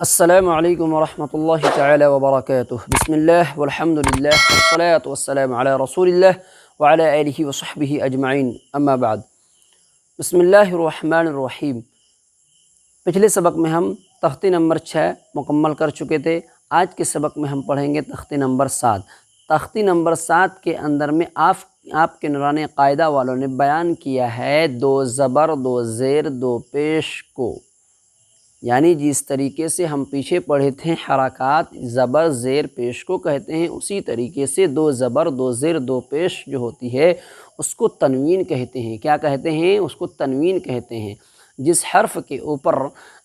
السلام علیکم ورحمۃ اللہ تعالی وبرکاتہ۔ بسم اللہ والحمد للہ والصلاۃ والسلام علی رسول اللہ وعلی آلہ وصحبہ اجمعین، اما بعد۔ بسم اللہ الرحمن الرحیم۔ پچھلے سبق میں ہم تختی نمبر 6 مکمل کر چکے تھے۔ آج کے سبق میں ہم پڑھیں گے تختی نمبر 7۔ تختی نمبر 7 کے اندر میں آپ کے نورانی قاعدہ والوں نے بیان کیا ہے 2 زبر 2 زیر 2 پیش کو، یعنی جس طریقے سے ہم پیچھے پڑھے تھے حرکات زبر زیر پیش کو کہتے ہیں، اسی طریقے سے 2 زبر 2 زیر 2 پیش جو ہوتی ہے اس کو تنوین کہتے ہیں۔ کیا کہتے ہیں؟ اس کو تنوین کہتے ہیں۔ جس حرف کے اوپر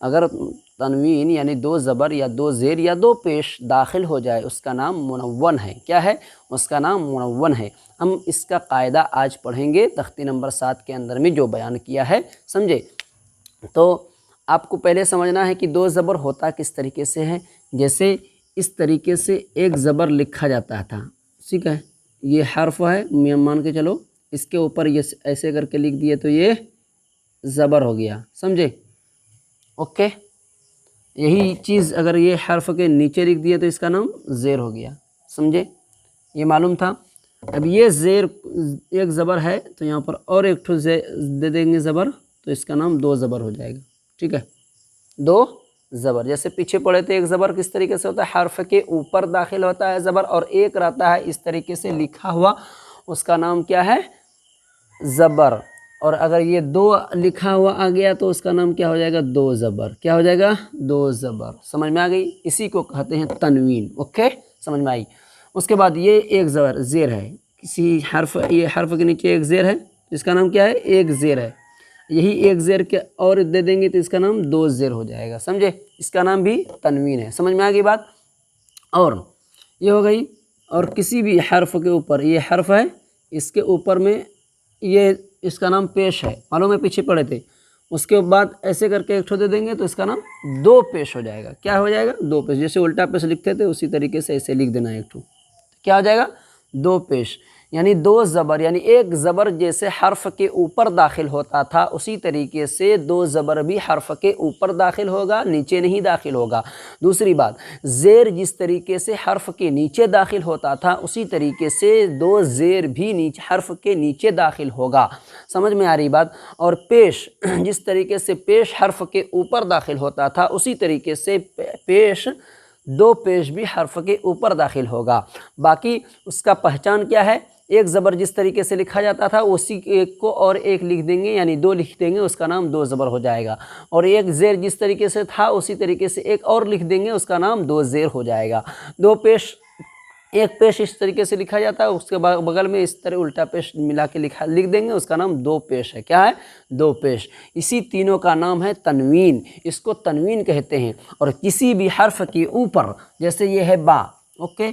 اگر تنوین یعنی 2 زبر یا 2 زیر یا 2 پیش داخل ہو جائے اس کا نام منون ہے۔ کیا ہے؟ اس کا نام منون ہے۔ ہم اس کا قاعدہ آج پڑھیں گے تختی نمبر 7 کے اندر میں جو بیان کیا ہے، سمجھے؟ تو آپ کو پہلے سمجھنا ہے کہ 2 زبر ہوتا کس طریقے سے ہے۔ جیسے اس طریقے سے ایک زبر لکھا جاتا تھا، ٹھیک ہے؟ یہ حرف ہے، مان کے چلو اس کے اوپر یہ ایسے کر کے لکھ دیے تو یہ زبر ہو گیا، سمجھے؟ اوکے، یہی چیز اگر یہ حرف کے نیچے لکھ دیے تو اس کا نام زیر ہو گیا، سمجھے؟ یہ معلوم تھا۔ اب یہ زیر ایک زبر ہے تو یہاں پر اور ایک ٹھو دے دیں گے زبر تو اس کا نام 2 زبر ہو جائے گا، ٹھیک ہے؟ 2 زبر، جیسے پیچھے پڑھے تھے ایک زبر کس طریقے سے ہوتا ہے، حرف کے اوپر داخل ہوتا ہے زبر، اور ایک رہتا ہے اس طریقے سے لکھا ہوا، اس کا نام کیا ہے؟ زبر۔ اور اگر یہ 2 لکھا ہوا آ گیا تو اس کا نام کیا ہو جائے گا؟ 2 زبر۔ کیا ہو جائے گا؟ 2 زبر۔ سمجھ میں آ گئی؟ اسی کو کہتے ہیں تنوین۔ اوکے، سمجھ میں آئی؟ اس کے بعد یہ ایک زبر زیر ہے، کسی حرف، یہ حرف کے نیچے ایک زیر ہے، اس کا نام کیا ہے؟ ایک زیر ہے۔ یہی ایک زیر کے اور دے دیں گے تو اس کا نام 2 زیر ہو جائے گا، سمجھے؟ اس کا نام بھی تنوین ہے۔ سمجھ میں آ گئی بات؟ اور یہ ہو گئی۔ اور کسی بھی حرف کے اوپر، یہ حرف ہے، اس کے اوپر میں یہ اس کا نام پیش ہے، معلوم ہے پیچھے پڑے تھے، اس کے بعد ایسے کر کے ایک ٹھو دے دیں گے تو اس کا نام 2 پیش ہو جائے گا۔ کیا ہو جائے گا؟ 2 پیش۔ جیسے الٹا پیش لکھتے تھے اسی طریقے سے ایسے لکھ دینا ایک ٹھو، کیا ہو جائے گا؟ 2 پیش، یعنی 2 زبر، یعنی ایک زبر جیسے حرف کے اوپر داخل ہوتا تھا اسی طریقے سے 2 زبر بھی حرف کے اوپر داخل ہوگا، نیچے نہیں داخل ہوگا۔ دوسری بات، زیر جس طریقے سے حرف کے نیچے داخل ہوتا تھا اسی طریقے سے 2 زیر بھی حرف کے نیچے داخل ہوگا۔ سمجھ میں آ رہی بات؟ اور پیش جس طریقے سے پیش حرف کے اوپر داخل ہوتا تھا اسی طریقے سے پیش 2 پیش بھی حرف کے اوپر داخل ہوگا۔ باقی اس کا پہچان کیا ہے؟ ایک زبر جس طریقے سے لکھا جاتا تھا اسی ایک کو اور ایک لکھ دیں گے، یعنی 2 لکھ دیں گے، اس کا نام 2 زبر ہو جائے گا۔ اور ایک زیر جس طریقے سے تھا اسی طریقے سے ایک اور لکھ دیں گے، اس کا نام 2 زیر ہو جائے گا۔ 2 پیش، ایک پیش اس طریقے سے لکھا جاتا ہے، اس کے بغل میں اس طرح الٹا پیش ملا کے لکھ دیں گے، اس کا نام 2 پیش ہے۔ کیا ہے؟ 2 پیش۔ اسی تینوں کا نام ہے تنوین، اس کو تنوین کہتے ہیں۔ اور کسی بھی حرف کے اوپر، جیسے یہ ہے با، اوکے،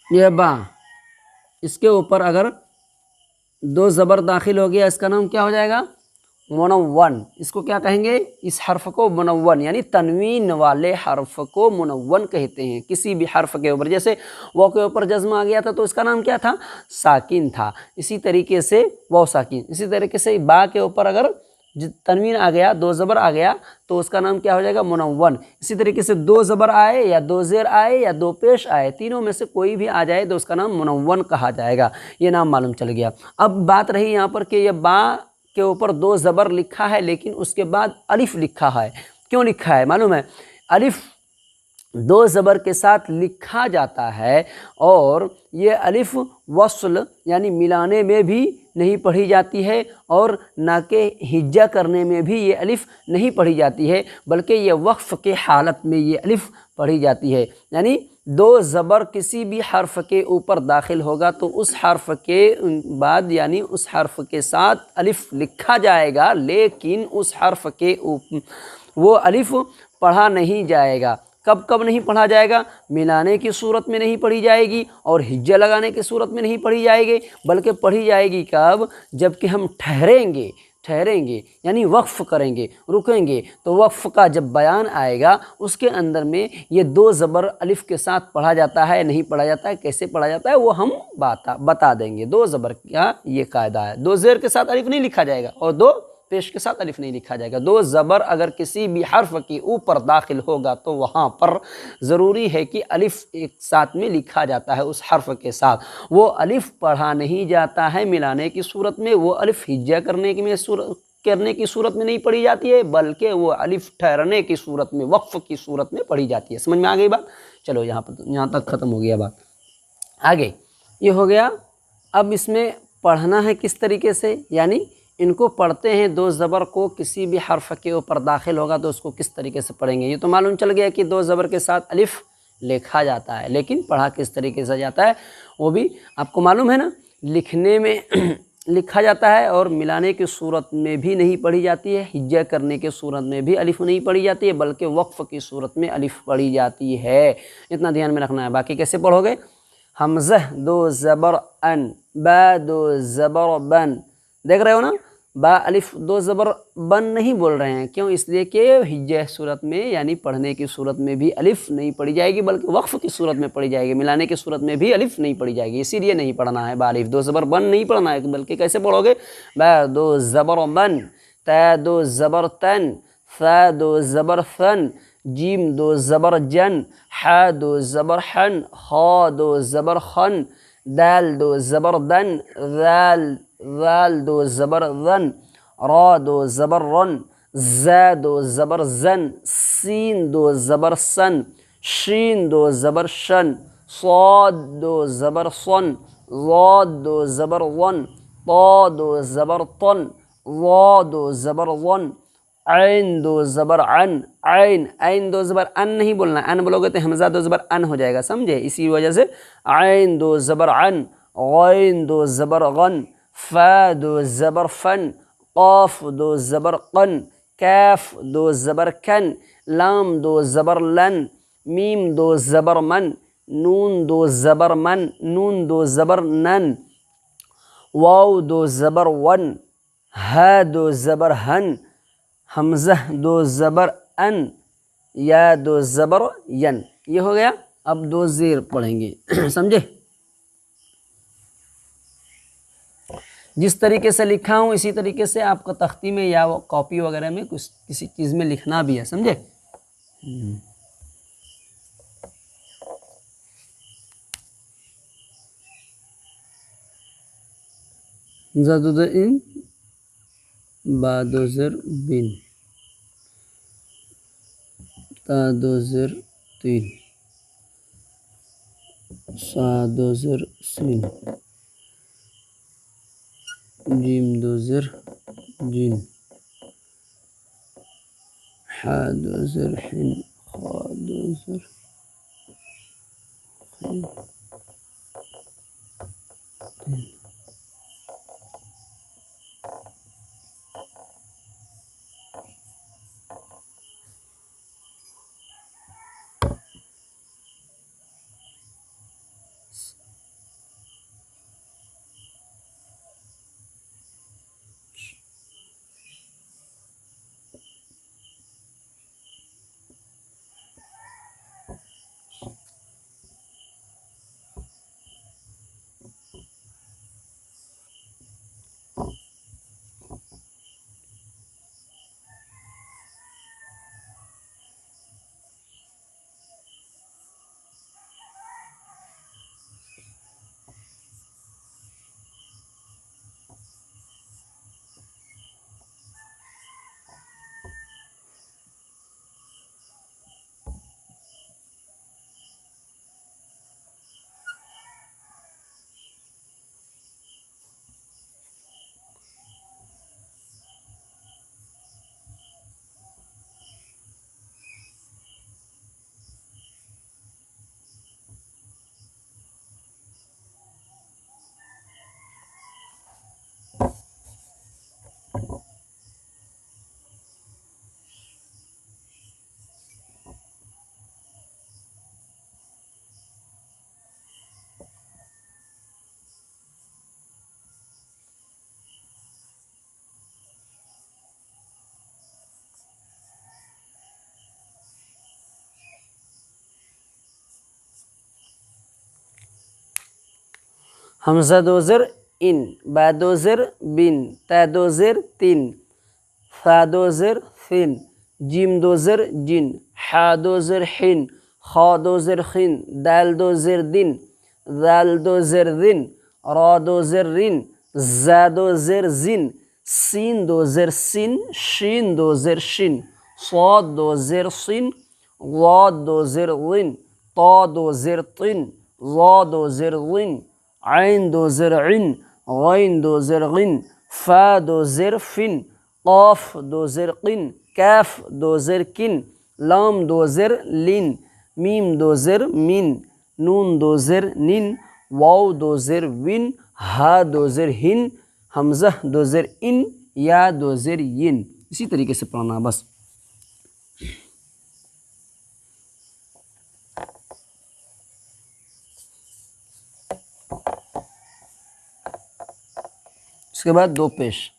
یہ با، اس کے اوپر اگر 2 زبر داخل ہو گیا اس کا نام کیا ہو جائے گا؟ منون۔ اس کو کیا کہیں گے؟ اس حرف کو منون، یعنی تنوین والے حرف کو منون کہتے ہیں۔ کسی بھی حرف کے اوپر، جیسے وہ کے اوپر جزم آ گیا تھا تو اس کا نام کیا تھا؟ ساکن تھا۔ اسی طریقے سے وہ ساکن، اسی طریقے سے با کے اوپر اگر تنوین آ گیا، 2 زبر آ گیا تو اس کا نام کیا ہو جائے گا؟ منون۔ اسی طریقے سے 2 زبر آئے یا 2 زیر آئے یا 2 پیش آئے، تینوں میں سے کوئی بھی آ جائے تو اس کا نام منون کہا جائے گا۔ یہ نام معلوم چل گیا۔ اب بات رہی یہاں پر کہ یہ با کے اوپر 2 زبر لکھا ہے لیکن اس کے بعد الف لکھا ہے۔ کیوں لکھا ہے معلوم ہے؟ الف 2 زبر کے ساتھ لکھا جاتا ہے، اور یہ الف وصل یعنی ملانے میں بھی نہیں پڑھی جاتی ہے، اور نہ کہ ہجا کرنے میں بھی یہ الف نہیں پڑھی جاتی ہے، بلکہ یہ وقف کے حالت میں یہ الف پڑھی جاتی ہے۔ یعنی 2 زبر کسی بھی حرف کے اوپر داخل ہوگا تو اس حرف کے بعد یعنی اس حرف کے ساتھ الف لکھا جائے گا، لیکن اس حرف کے وہ الف پڑھا نہیں جائے گا۔ کب کب نہیں پڑھا جائے گا؟ ملانے کی صورت میں نہیں پڑھی جائے گی، اور ہجا لگانے کی صورت میں نہیں پڑھی جائے گی، بلکہ پڑھی جائے گی کب؟ جب کہ ہم ٹھہریں گے، ٹھہریں گے یعنی وقف کریں گے، رکیں گے، تو وقف کا جب بیان آئے گا اس کے اندر میں یہ دو زبر الف کے ساتھ پڑھا جاتا ہے نہیں پڑھا جاتا ہے، کیسے پڑھا جاتا ہے وہ ہم بتا دیں گے۔ دو زبر کا یہ قاعدہ ہے، دو زیر کے ساتھ الف نہیں لکھا جائے گا اور دو پیش کے ساتھ الف نہیں لکھا جائے گا۔ دو زبر اگر کسی بھی حرف کے اوپر داخل ہوگا تو وہاں پر ضروری ہے کہ الف ایک ساتھ میں لکھا جاتا ہے اس حرف کے ساتھ۔ وہ الف پڑھا نہیں جاتا ہے ملانے کی صورت میں، وہ الف ہجا کرنے کی صورت میں نہیں پڑھی جاتی ہے، بلکہ وہ الف ٹھہرنے کی صورت میں، وقف کی صورت میں پڑھی جاتی ہے۔ سمجھ میں آ گئی بات؟ چلو یہاں تک ختم ہو گیا بات۔ آگے یہ ہو گیا، اب اس میں پڑھنا ہے کس طریقے سے، یعنی ان کو پڑھتے ہیں دو زبر کو کسی بھی حرف کے اوپر داخل ہوگا تو اس کو کس طریقے سے پڑھیں گے۔ یہ تو معلوم چل گیا کہ دو زبر کے ساتھ الف لکھا جاتا ہے، لیکن پڑھا کس طریقے سے جاتا ہے وہ بھی آپ کو معلوم ہے نا۔ لکھنے میں لکھا جاتا ہے اور ملانے کی صورت میں بھی نہیں پڑھی جاتی ہے، ہجا کرنے کی صورت میں بھی الف نہیں پڑھی جاتی ہے، بلکہ وقف کی صورت میں الف پڑھی جاتی ہے۔ اتنا دھیان میں رکھنا ہے۔ باقی کیسے پڑھو گے؟ حمزہ دو زبر ان، با دو زبر بن، دیکھ رہے ہو نا، با الف دو زبر بن نہیں بول رہے ہیں، کیوں؟ اس لیے کہ ہجہ صورت میں یعنی پڑھنے کی صورت میں بھی الف نہیں پڑھی جائے گی، بلکہ وقف کی صورت میں پڑھی جائے گی، ملانے کی صورت میں بھی الف نہیں پڑھی جائے گی، اسی لیے نہیں پڑھنا ہے با الف دو زبر بن نہیں پڑھنا ہے، بلکہ کیسے پڑھو گے؟ با دو زبر بن، تا دو زبر تن، ثا دو زبر ثن، جیم دو زبر جن، حا دو زبر حن، خا دو زبر خن، دال دو زبر دن، ذال دو زبر ذن، را دو زبر رن، زا دو زبر زن، سین دو زبر سن، شین دو زبر شن، صاد دو زبر صن، ضاد دو زبر ون، طا دو زبر طن، ظا دو زبر ون، عین دو زبر عن، عین دو زبر ان نہیں بولنا، ان بولو گے تو حمزہ دو زبر ان ہو جائے گا، سمجھے؟ اسی وجہ سے عین دو زبر عن، غین دو زبر غن، فا دو زبر فن، قاف دو زبر قن، کاف دو زبر کن، لام دو زبر لن، میم دو زبر من، نون دو زبر من، نون دو زبر نن، واو دو زبر ون، ہا دو زبر ہن، حمزہ دو زبر ان، یا دو زبر ین۔ یہ ہو گیا۔ اب دو زیر پڑھیں گے سمجھے؟ جس طریقے سے لکھا ہوں اسی طریقے سے آپ کو تختی میں یا کاپی وغیرہ میں کسی چیز میں لکھنا بھی ہے، سمجھے؟ زد ان، با دو زر بن، تا دو زر تین، سا دو زر سین، جیم دو زر جین، حا دو زر حن، خا دو زر خن، حمزہ دو زر ان، با دو زر بن، تا دو زر تن، ثا دو زر ثن، جیم دو زر جن، حا دو زر حن، خا دو زر خن، دال دو زر دن، ذال دو زر ذن، را دو زر رن، زا دو زر زن، سین دو زر سن، شین دو زر شن، صاد دو زر صن، ضاد دو زر ضن، طا دو زر طن، ظا دو زر ظن، عین دو زر عن، غین دو زر غن، فا دو زر فن، قاف دو زر قن، کاف دو زر کن، لام دو زر لن، میم دو زر من، نون دو زر نن، واو دو زر ون، ہا دو زر ہن، حمزہ دو زر ان، یا دو زر ین. اسی طریقے سے پڑھنا بس. اس کے بعد دو پیش.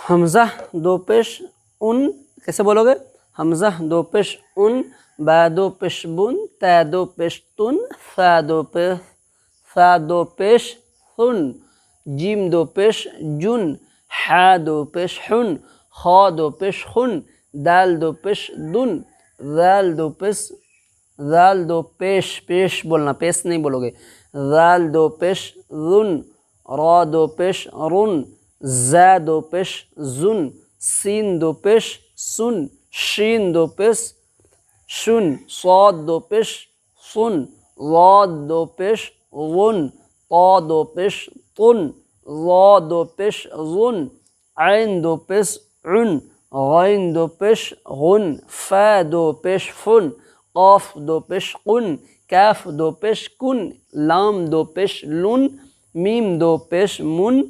حمزہ دو پیش ان کیسے بولو گے؟ حمزہ دو پیش ان، با دو پیش بن، تا دو پیش تن، ثا دو پیش ثن، جیم دو پیش جن، حا دو پیش حن، خا دو پیش خن، دال دو پیش دن، ذال دو پیش بولنا، پیش نہیں بولو گے، ذال دو پیش ذن، را دو پیش رن، زا دو پیش زن، سین دو پیش سن، شین دو پیش شن، صاد دو پیش صن، ضاد دو پیش غن، طا دو پیش طن، ظا دو پیش ظن، عین دو پیش عن، غین دو پیش غن، فا دو پیش فن، قاف دو پیش قن، کاف دو پیش کن، لام دو پیش لن، میم دو پیش من،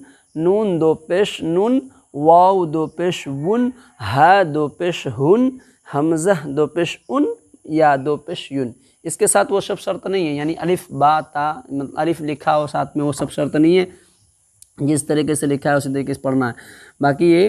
نون دو پیش نن، واو دو پیش ون، ہا دو پیش ہن، حمزہ دو پیش ان، یا دو پیش یون. اس کے ساتھ وہ سب شرط نہیں ہے، یعنی الف با تا الف لکھا ہو ساتھ میں، وہ سب شرط نہیں ہے. جس طریقے سے لکھا ہے اسی طریقے سے پڑھنا ہے. باقی یہ